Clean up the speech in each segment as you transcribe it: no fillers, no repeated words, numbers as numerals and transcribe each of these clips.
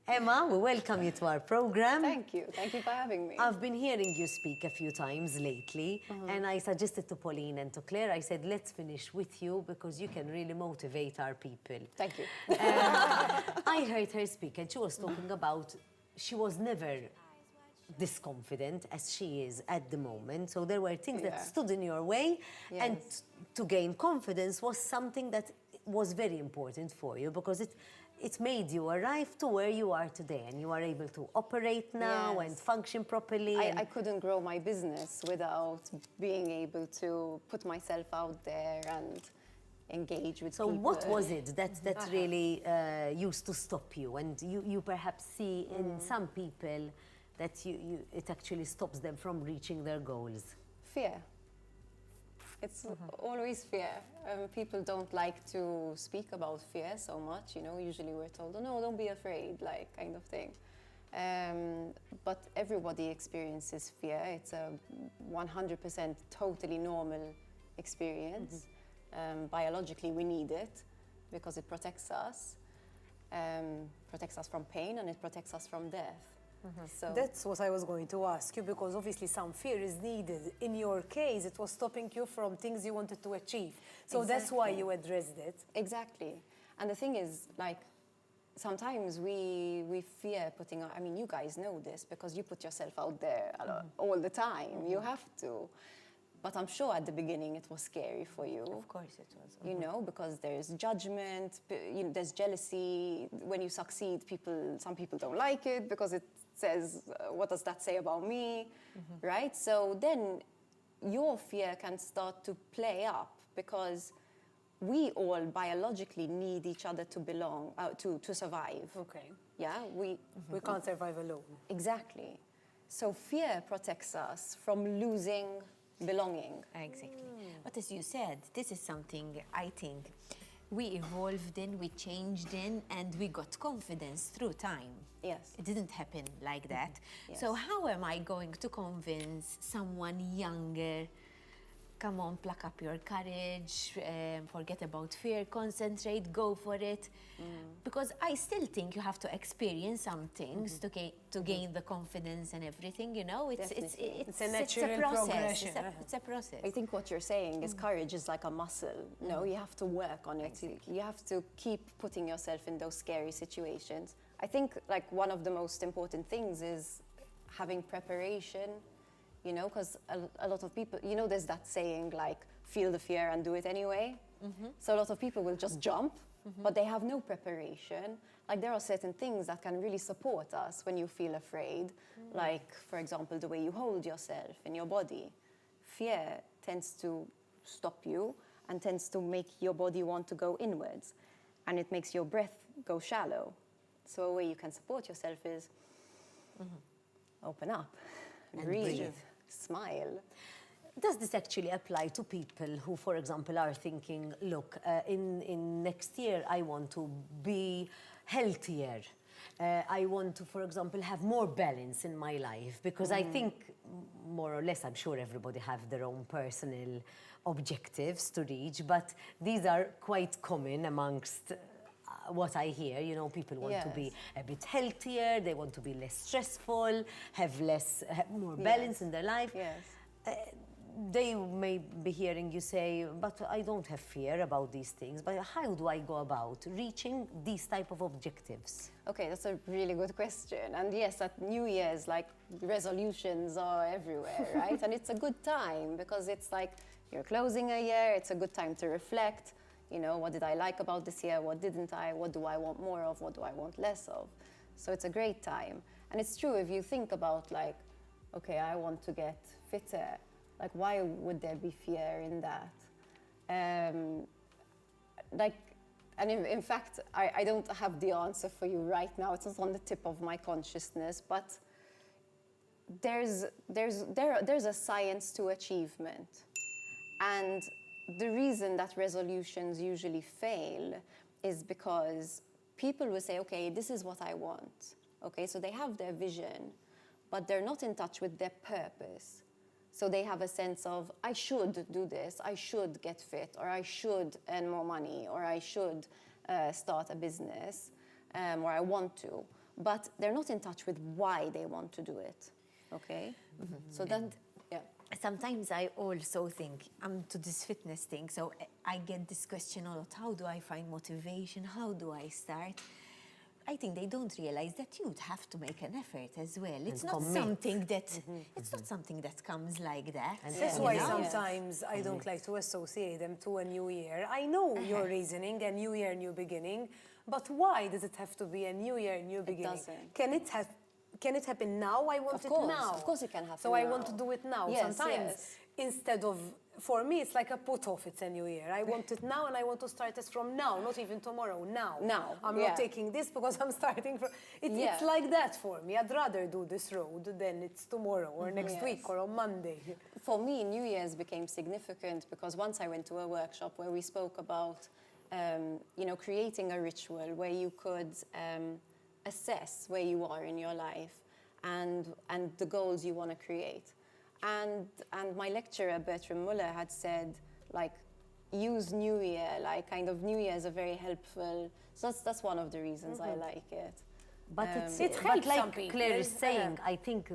Emma, we welcome you to our program. Thank you. Thank you for having me. I've been hearing you speak a few times lately, and I suggested to Pauline and to Claire, I said, let's finish with you because you can really motivate our people. Thank you. I heard her speak, and she was talking about she was never this confident as she is at the moment. So there were things that stood in your way, and to gain confidence was something that was very important for you because it made you arrive to where you are today, and you are able to operate now and function properly. I couldn't grow my business without being able to put myself out there and engage with people. So what was it that really used to stop you, and you perhaps see in some people that it actually stops them from reaching their goals? Fear. It's always fear. People don't like to speak about fear so much, you know. Usually we're told, oh no, don't be afraid, like kind of thing. But everybody experiences fear. It's a 100% totally normal experience. Biologically, we need it because it protects us from pain, and it protects us from death. So that's what I was going to ask you, because obviously some fear is needed. In your case, it was stopping you from things you wanted to achieve. So that's why you addressed it. Exactly. And the thing is, like, sometimes we fear putting out, I mean, you guys know this because you put yourself out there all the time. You have to. But I'm sure at the beginning it was scary for you. Of course it was. You know, because there's judgment, there's jealousy. When you succeed, some people don't like it because it says, what does that say about me, right? So then your fear can start to play up because we all biologically need each other to belong, to survive. Okay. Yeah, we can't survive alone. Exactly. So fear protects us from losing belonging. Exactly. But as you said, this is something I think we evolved in, we changed in, and we got confidence through time. Yes. It didn't happen like that. Yes. So how am I going to convince someone younger, come on, pluck up your courage, forget about fear, concentrate, go for it? Because I still think you have to experience some things to gain the confidence and everything, you know? It's a natural process. progression. It's a process. I think what you're saying is courage is like a muscle. No, you have to work on it. Exactly. You have to keep putting yourself in those scary situations. I think like one of the most important things is having preparation, you know, because a lot of people, you know, there's that saying like, feel the fear and do it anyway. So a lot of people will just jump, but they have no preparation. Like there are certain things that can really support us when you feel afraid. Like, for example, the way you hold yourself in your body. Fear tends to stop you and tends to make your body want to go inwards. And it makes your breath go shallow. So a way you can support yourself is open up, breathe, smile. Does this actually apply to people who, for example, are thinking, look, in next year I want to be healthier. I want to, for example, have more balance in my life, because I think, more or less, I'm sure everybody have their own personal objectives to reach, but these are quite common amongst what I hear. You know, people want to be a bit healthier, they want to be less stressful, have more balance in their life. They may be hearing you say, but I don't have fear about these things. But how do I go about reaching these type of objectives? Okay, that's a really good question. And yes, at New Year's, like, resolutions are everywhere, right? And it's a good time because it's like you're closing a year, it's a good time to reflect. You know, what did I like about this year? What didn't I? What do I want more of? What do I want less of? So it's a great time. And it's true, if you think about like, okay, I want to get fitter. Like, why would there be fear in that? And in fact, I don't have the answer for you right now. It's not on the tip of my consciousness, but there's a science to achievement. And the reason that resolutions usually fail is because people will say, okay, this is what I want. Okay, so they have their vision, but they're not in touch with their purpose. So they have a sense of, I should do this, I should get fit, or I should earn more money, or I should start a business, or I want to. but they're not in touch with why they want to do it. Okay? So then, yeah. Sometimes I also think, I'm to this fitness thing, so I get this question a lot, how do I find motivation? How do I start? I think they don't realize that you'd have to make an effort as well. It's not something that it's not something that comes like that. And That's Yeah. why Yeah. sometimes I don't like to associate them to a new year. I know your reasoning, a new year, new beginning, but why does it have to be a new year, new beginning? doesn't. Can it happen now? I want Of it course, now. of course it can happen So I want now. to do it now. Yes, Sometimes yes. instead of, for me, it's like a put off, it's a new year. I want it now and I want to start it from now, not even tomorrow, now. Now, I'm yeah. not taking this because I'm starting from, Yeah. it's like that for me. I'd rather do this road than it's tomorrow or next Yes. week or on Monday. For me, New Year's became significant because once I went to a workshop where we spoke about, creating a ritual where you could assess where you are in your life and the goals you want to create. And my lecturer, Bertram Muller, had said, like, use New Year, like kind of New Year is a very helpful, so that's one of the reasons I like it. But It but helps some like people. Claire is saying, I think,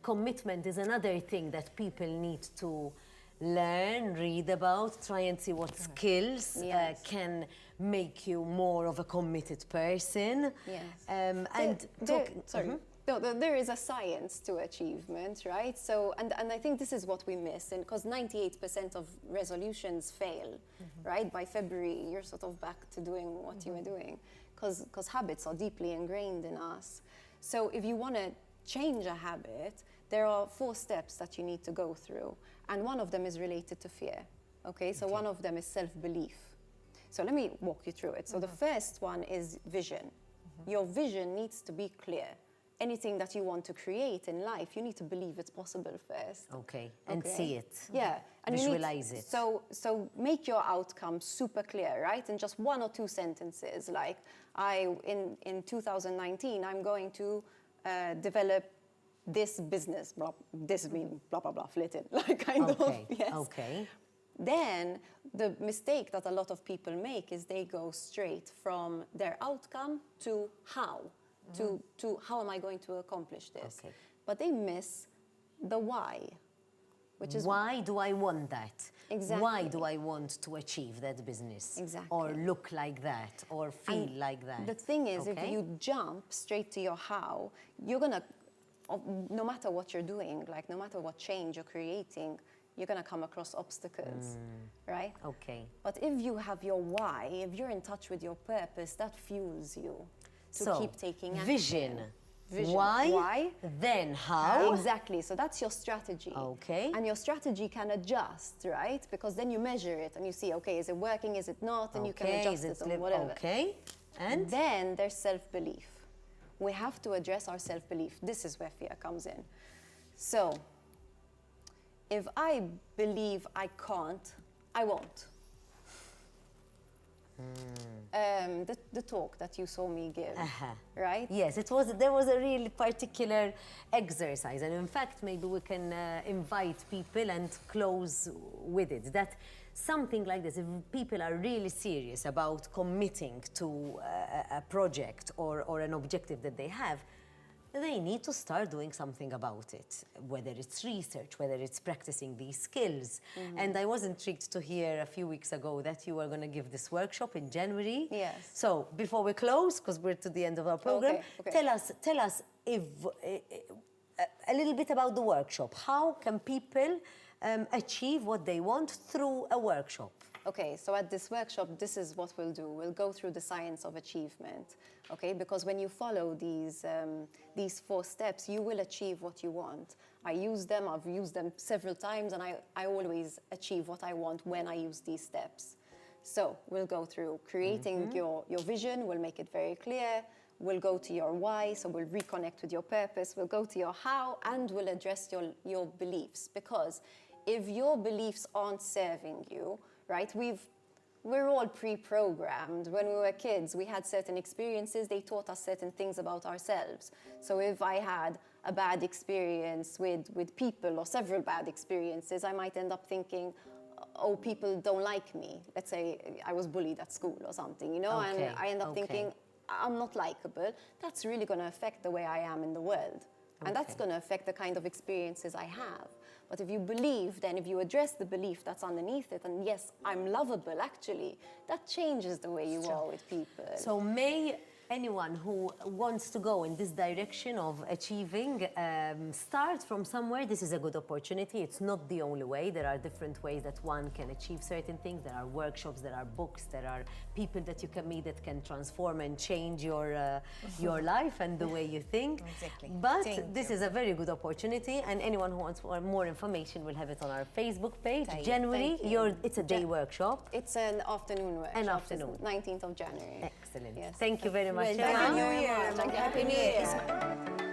commitment is another thing that people need to learn, read about, try and see what skills Yes. can make you more of a committed person. Yes. And There is a science to achievement, right? So, and I think this is what we miss, and because 98% of resolutions fail, right? By February, you're sort of back to doing what you were doing, because habits are deeply ingrained in us. So if you want to change a habit, there are 4 steps that you need to go through, and one of them is related to fear. Okay, so one of them is self-belief. So let me walk you through it. So the first one is vision. Your vision needs to be clear. Anything that you want to create in life, you need to believe it's possible first. Okay, and Okay. see it. Yeah, and Visualize it. So make your outcome super clear, right? In just 1 or 2 sentences, like in 2019, I'm going to develop this business. Blah, this means blah blah blah. Fill it in, like kind of. Okay, Yes. okay. Then the mistake that a lot of people make is they go straight from their outcome to how. To how am I going to accomplish this? Okay. But they miss the why, which is Why do I want that? Exactly. Why do I want to achieve that business? Exactly. Or look like that, or feel And like that? The thing is, if Okay? you jump straight to your how, you're gonna, no matter what you're doing, like no matter what change you're creating, you're gonna come across obstacles, right? Okay. But if you have your why, if you're in touch with your purpose, that fuels you to So, keep taking action. vision. Vision. Why? Then how? Exactly. So that's your strategy. Okay. And your strategy can adjust, right? Because then you measure it and you see, okay, is it working? Is it not? And you can adjust it or whatever. Okay. And Then there's self-belief. We have to address our self-belief. This is where fear comes in. So, if I believe I can't, I won't. The talk that you saw me give, right? yes, there was a really particular exercise, and in fact, maybe we can invite people and close with it. That something like this, if people are really serious about committing to a project or an objective that they have, they need to start doing something about it, whether it's research, whether it's practicing these skills. And I was intrigued to hear a few weeks ago that you were going to give this workshop in January. Yes. So before we close, because we're to the end of our program, Okay. tell us if a little bit about the workshop. How can people achieve what they want through a workshop? Okay, so at this workshop, this is what we'll do. We'll go through the science of achievement, okay? Because when you follow these 4 steps, you will achieve what you want. I've used them several times, and I always achieve what I want when I use these steps. So we'll go through creating your vision, we'll make it very clear. We'll go to your why, so we'll reconnect with your purpose. We'll go to your how, and we'll address your beliefs. Because if your beliefs aren't serving you, right? We're all pre-programmed. When we were kids, we had certain experiences. They taught us certain things about ourselves. So if I had a bad experience with people or several bad experiences, I might end up thinking, oh, people don't like me. Let's say I was bullied at school or something, Okay, and I end up thinking, I'm not likable, that's really going to affect the way I am in the world. And that's going to affect the kind of experiences I have. But if you believe, then if you address the belief that's underneath it, and yes, I'm lovable actually, that changes the way you are with people. So may anyone who wants to go in this direction of achieving start from somewhere. This is a good opportunity. It's not the only way. There are different ways that one can achieve certain things. There are workshops, there are books, there are people that you can meet that can transform and change your life and the way you think. Exactly. But Thank this you. is a very good opportunity, and anyone who wants more information will have it on our Facebook page. Thank you. January, Thank you. it's a day workshop. It's an afternoon workshop. An afternoon. It's 19th of January. Excellent. Yes. Thank you very much. Well, Emma. Happy New Year. Thank you. Happy New Year.